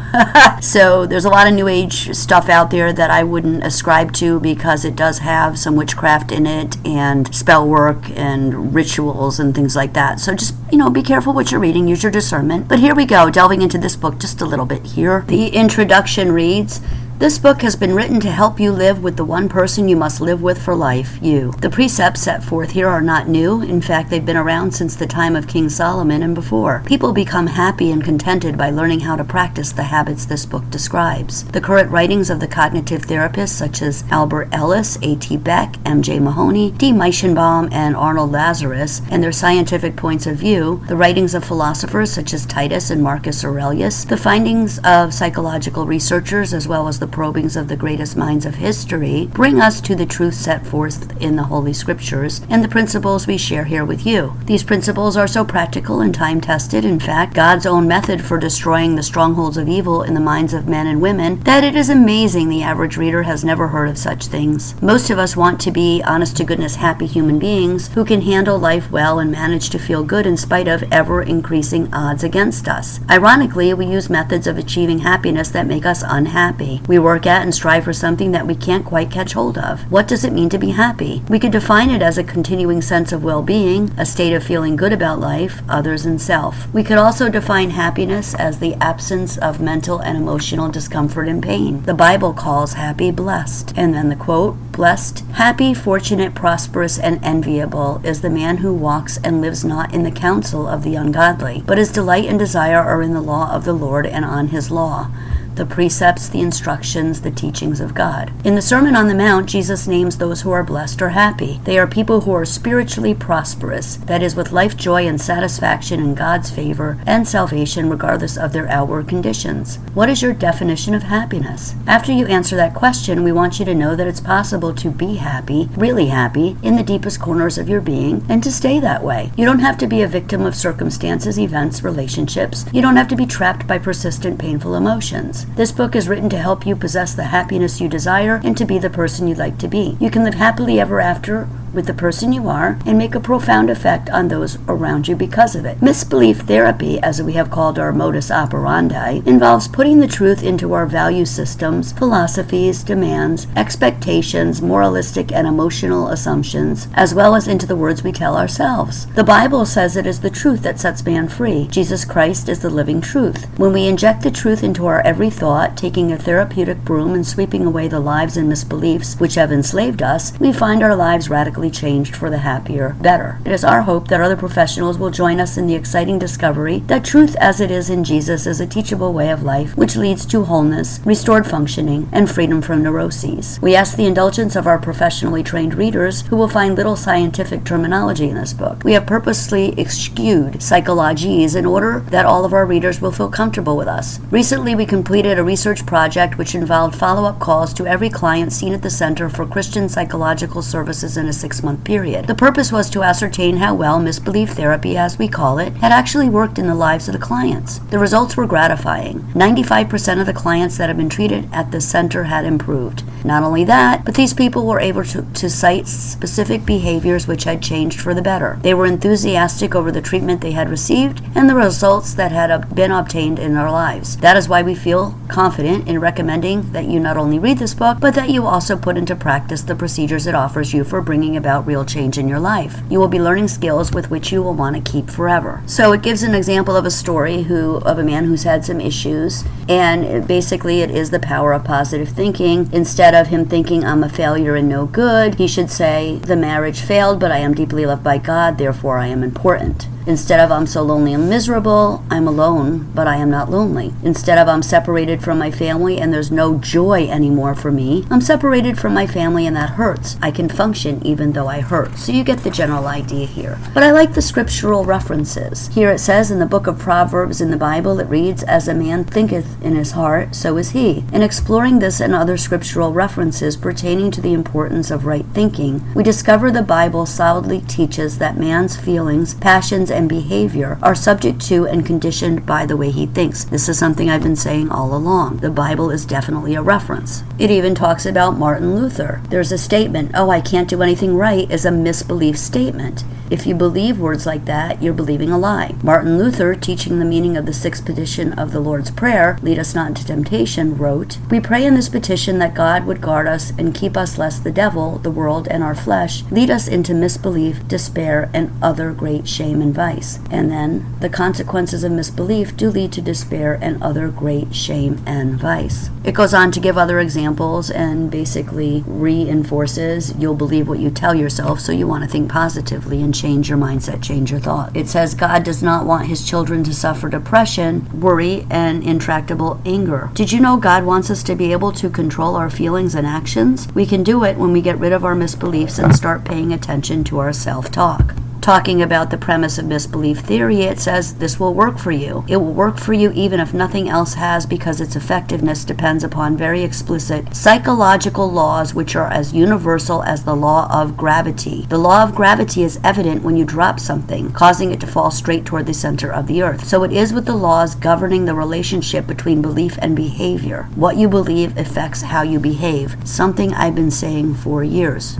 So there's a lot of new age stuff out there that I wouldn't ascribe to because it does have some witchcraft in it and spell work and rituals and things like that. So just, be careful what you're reading. Use your discernment. But here we go, delving into this book just a little bit here. The introduction reads, "This book has been written to help you live with the one person you must live with for life, you. The precepts set forth here are not new. In fact, they've been around since the time of King Solomon and before. People become happy and contented by learning how to practice the habits this book describes. The current writings of the cognitive therapists such as Albert Ellis, A.T. Beck, M.J. Mahoney, D. Meichenbaum, and Arnold Lazarus, and their scientific points of view, the writings of philosophers such as Titus and Marcus Aurelius, the findings of psychological researchers as well as the probings of the greatest minds of history bring us to the truth set forth in the Holy Scriptures and the principles we share here with you. These principles are so practical and time-tested, in fact, God's own method for destroying the strongholds of evil in the minds of men and women, that it is amazing the average reader has never heard of such things. Most of us want to be honest-to-goodness happy human beings who can handle life well and manage to feel good in spite of ever-increasing odds against us. Ironically, we use methods of achieving happiness that make us unhappy. We work at and strive for something that we can't quite catch hold of. What does it mean to be happy? We could define it as a continuing sense of well-being, a state of feeling good about life, others, and self. We could also define happiness as the absence of mental and emotional discomfort and pain. The Bible calls happy blessed. And then the quote, "Blessed, happy, fortunate, prosperous, and enviable is the man who walks and lives not in the counsel of the ungodly, but his delight and desire are in the law of the Lord and on his law." the precepts, the instructions, the teachings of God. In the Sermon on the Mount, Jesus names those who are blessed or happy. They are people who are spiritually prosperous, that is, with life joy and satisfaction in God's favor and salvation regardless of their outward conditions. What is your definition of happiness? After you answer that question, we want you to know that it's possible to be happy, really happy, in the deepest corners of your being, and to stay that way. You don't have to be a victim of circumstances, events, relationships. You don't have to be trapped by persistent, painful emotions. This book is written to help you possess the happiness you desire and to be the person you'd like to be. You can live happily ever after with the person you are and make a profound effect on those around you because of it. Misbelief therapy, as we have called our modus operandi, involves putting the truth into our value systems, philosophies, demands, expectations, moralistic and emotional assumptions, as well as into the words we tell ourselves. The Bible says it is the truth that sets man free. Jesus Christ is the living truth. When we inject the truth into our every thought, taking a therapeutic broom and sweeping away the lies and misbeliefs which have enslaved us, we find our lives radically changed for the happier, better. It is our hope that other professionals will join us in the exciting discovery that truth as it is in Jesus is a teachable way of life which leads to wholeness, restored functioning, and freedom from neuroses. We ask the indulgence of our professionally trained readers who will find little scientific terminology in this book. We have purposely eschewed psychologies in order that all of our readers will feel comfortable with us. Recently, we completed a research project which involved follow-up calls to every client seen at the Center for Christian Psychological Services in a 6-month period. The purpose was to ascertain how well misbelief therapy, as we call it, had actually worked in the lives of the clients. The results were gratifying. 95% of the clients that had been treated at the center had improved. Not only that, but these people were able to cite specific behaviors which had changed for the better. They were enthusiastic over the treatment they had received and the results that had been obtained in their lives. That is why we feel confident in recommending that you not only read this book, but that you also put into practice the procedures it offers you for bringing about real change in your life. You will be learning skills with which you will want to keep forever. So it gives an example of a story of a man who's had some issues, and basically it is the power of positive thinking. Instead of him thinking, I'm a failure and no good, he should say, the marriage failed, but I am deeply loved by God, therefore I am important. Instead of I'm so lonely and miserable, I'm alone, but I am not lonely. Instead of I'm separated from my family and there's no joy anymore for me, I'm separated from my family and that hurts. I can function even though I hurt. So you get the general idea here. But I like the scriptural references. Here it says in the book of Proverbs in the Bible, it reads, as a man thinketh in his heart, so is he. In exploring this and other scriptural references pertaining to the importance of right thinking, we discover the Bible solidly teaches that man's feelings, passions, and behavior are subject to and conditioned by the way he thinks. This is something I've been saying all along. The Bible is definitely a reference. It even talks about Martin Luther. There's a statement, oh, I can't do anything right, is a misbelief statement. If you believe words like that, you're believing a lie. Martin Luther, teaching the meaning of the 6th petition of the Lord's Prayer, lead us not into temptation, wrote, we pray in this petition that God would guard us and keep us lest the devil, the world, and our flesh lead us into misbelief, despair, and other great shame and vice. And then, the consequences of misbelief do lead to despair and other great shame and vice. It goes on to give other examples and basically reinforces you'll believe what you tell yourself, so you want to think positively and change your mindset, change your thought. It says God does not want his children to suffer depression, worry, and intractable anger. Did you know God wants us to be able to control our feelings and actions? We can do it when we get rid of our misbeliefs and start paying attention to our self-talk. Talking about the premise of misbelief theory, it says this will work for you. It will work for you even if nothing else has, because its effectiveness depends upon very explicit psychological laws which are as universal as the law of gravity. The law of gravity is evident when you drop something, causing it to fall straight toward the center of the earth. So it is with the laws governing the relationship between belief and behavior. What you believe affects how you behave, something I've been saying for years.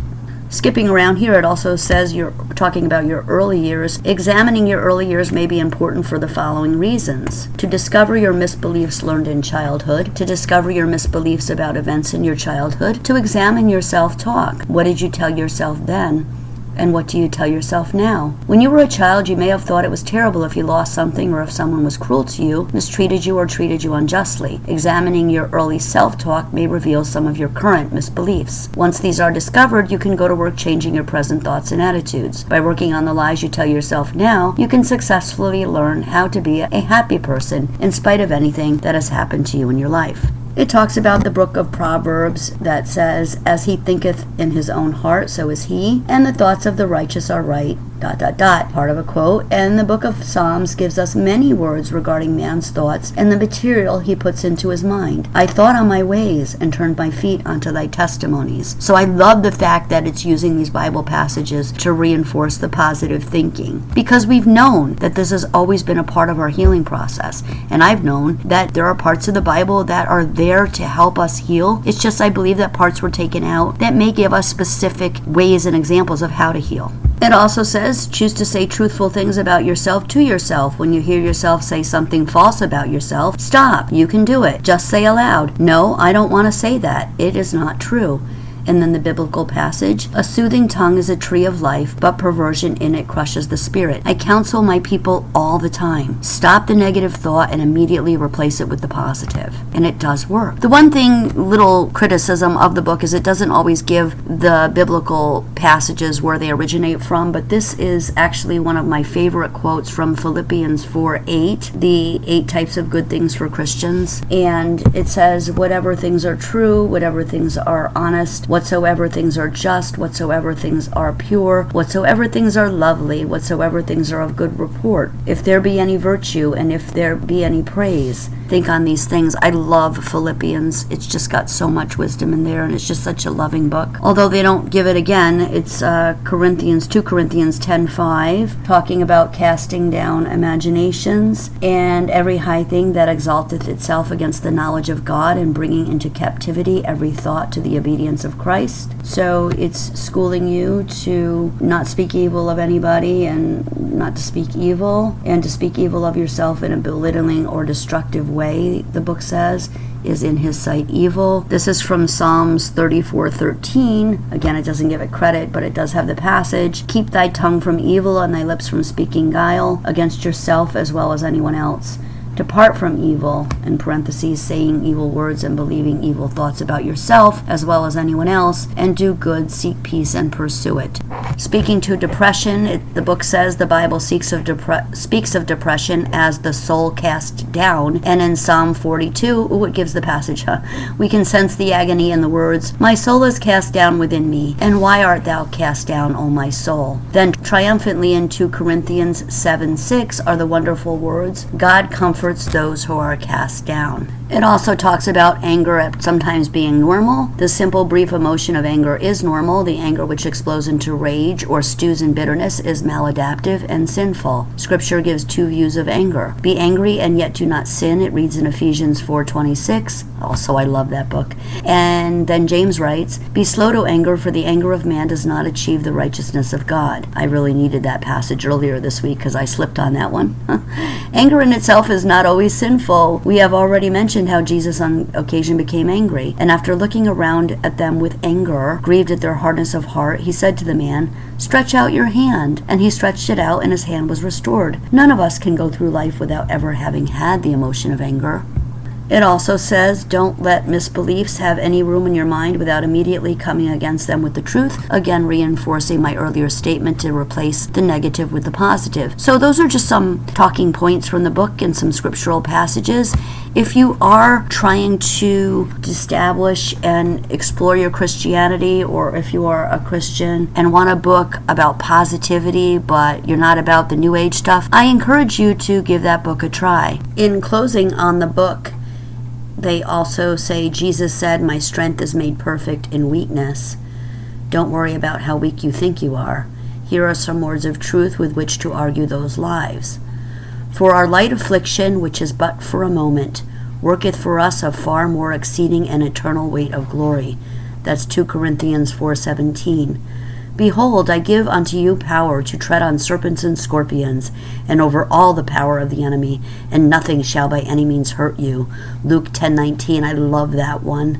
Skipping around here, it also says you're talking about your early years. Examining your early years may be important for the following reasons. To discover your misbeliefs learned in childhood, to discover your misbeliefs about events in your childhood, to examine your self-talk. What did you tell yourself then? And what do you tell yourself now? When you were a child, you may have thought it was terrible if you lost something or if someone was cruel to you, mistreated you, or treated you unjustly. Examining your early self-talk may reveal some of your current misbeliefs. Once these are discovered, you can go to work changing your present thoughts and attitudes. By working on the lies you tell yourself now, you can successfully learn how to be a happy person in spite of anything that has happened to you in your life. It talks about the book of Proverbs that says, "As he thinketh in his own heart, so is he, and the thoughts of the righteous are right, ... part of a quote. And the book of Psalms gives us many words regarding man's thoughts and the material he puts into his mind. I thought on my ways and turned my feet onto thy testimonies. So I love the fact that it's using these Bible passages to reinforce the positive thinking, because we've known that this has always been a part of our healing process. And I've known that there are parts of the Bible that are there to help us heal. It's just I believe that parts were taken out that may give us specific ways and examples of how to heal. It also says, choose to say truthful things about yourself to yourself. When you hear yourself say something false about yourself, stop. You can do it. Just say aloud, no, I don't want to say that. It is not true. And then the biblical passage, a soothing tongue is a tree of life, but perversion in it crushes the spirit. I counsel my people all the time. Stop the negative thought and immediately replace it with the positive. And it does work. The one little criticism of the book is it doesn't always give the biblical passages where they originate from, but this is actually one of my favorite quotes from Philippians 4:8, the 8 types of good things for Christians. And it says, whatever things are true, whatever things are honest, whatsoever things are just, whatsoever things are pure, whatsoever things are lovely, whatsoever things are of good report, if there be any virtue and if there be any praise, think on these things. I love Philippians. It's just got so much wisdom in there, and it's just such a loving book. Although they don't give it again, it's 2 Corinthians 10:5, talking about casting down imaginations and every high thing that exalteth itself against the knowledge of God, and bringing into captivity every thought to the obedience of Christ. So it's schooling you to not speak evil of anybody and not to speak evil, and to speak evil of yourself in a belittling or destructive way, the book says, is in his sight evil. This is from Psalms 34:13. Again, it doesn't give it credit, but it does have the passage, keep thy tongue from evil and thy lips from speaking guile against yourself as well as anyone else. Depart from evil, in parentheses, saying evil words and believing evil thoughts about yourself as well as anyone else, and do good, seek peace, and pursue it. Speaking to depression, the book says the Bible speaks of depression as the soul cast down, and in Psalm 42, it gives the passage, we can sense the agony in the words, my soul is cast down within me, and why art thou cast down, O my soul? Then triumphantly in 2 Corinthians 7:6 are the wonderful words, God comforts those who are cast down. It also talks about anger sometimes being normal. The simple, brief emotion of anger is normal. The anger which explodes into rage or stews in bitterness is maladaptive and sinful. Scripture gives 2 views of anger. Be angry and yet do not sin. It reads in Ephesians 4:26. Also, I love that book. And then James writes, be slow to anger, for the anger of man does not achieve the righteousness of God. I really needed that passage earlier this week because I slipped on that one. Anger in itself is not always sinful. We have already mentioned how Jesus on occasion became angry, and after looking around at them with anger, grieved at their hardness of heart, he said to the man, stretch out your hand. And he stretched it out, and his hand was restored. None of us can go through life without ever having had the emotion of anger. It also says, don't let misbeliefs have any room in your mind without immediately coming against them with the truth, again reinforcing my earlier statement to replace the negative with the positive. So those are just some talking points from the book and some scriptural passages. If you are trying to establish and explore your Christianity, or if you are a Christian and want a book about positivity, but you're not about the New Age stuff, I encourage you to give that book a try. In closing on the book, they also say, Jesus said, my strength is made perfect in weakness. Don't worry about how weak you think you are. Here are some words of truth with which to argue those lies. For our light affliction, which is but for a moment, worketh for us a far more exceeding and eternal weight of glory. That's 2 Corinthians 4:17. Behold, I give unto you power to tread on serpents and scorpions, and over all the power of the enemy, and nothing shall by any means hurt you. Luke 10:19, I love that one.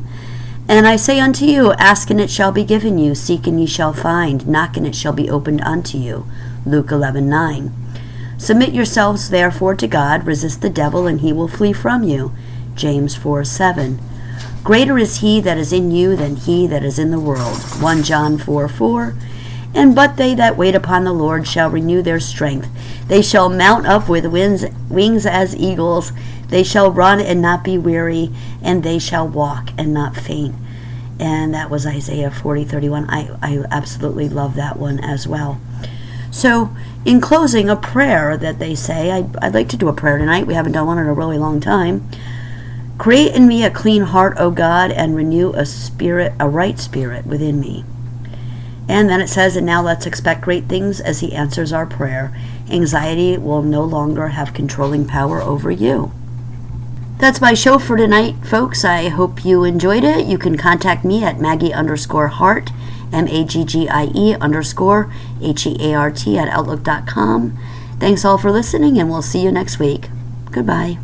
And I say unto you, ask and it shall be given you, seek and ye shall find, knock and it shall be opened unto you. Luke 11:9. Submit yourselves therefore to God, resist the devil, and he will flee from you. James 4:7. Greater is he that is in you than he that is in the world. 1 John 4:4. And but they that wait upon the Lord shall renew their strength. They shall mount up with wings as eagles. They shall run and not be weary, and they shall walk and not faint. And that was Isaiah 40:31. I absolutely love that one as well. So, in closing, a prayer that they say, I'd like to do a prayer tonight. We haven't done one in a really long time. Create in me a clean heart, O God, and renew a right spirit within me. And then it says, and now let's expect great things as he answers our prayer. Anxiety will no longer have controlling power over you. That's my show for tonight, folks. I hope you enjoyed it. You can contact me at Maggie_Hart, MAGGIE_HEART at Outlook.com. Thanks all for listening, and we'll see you next week. Goodbye.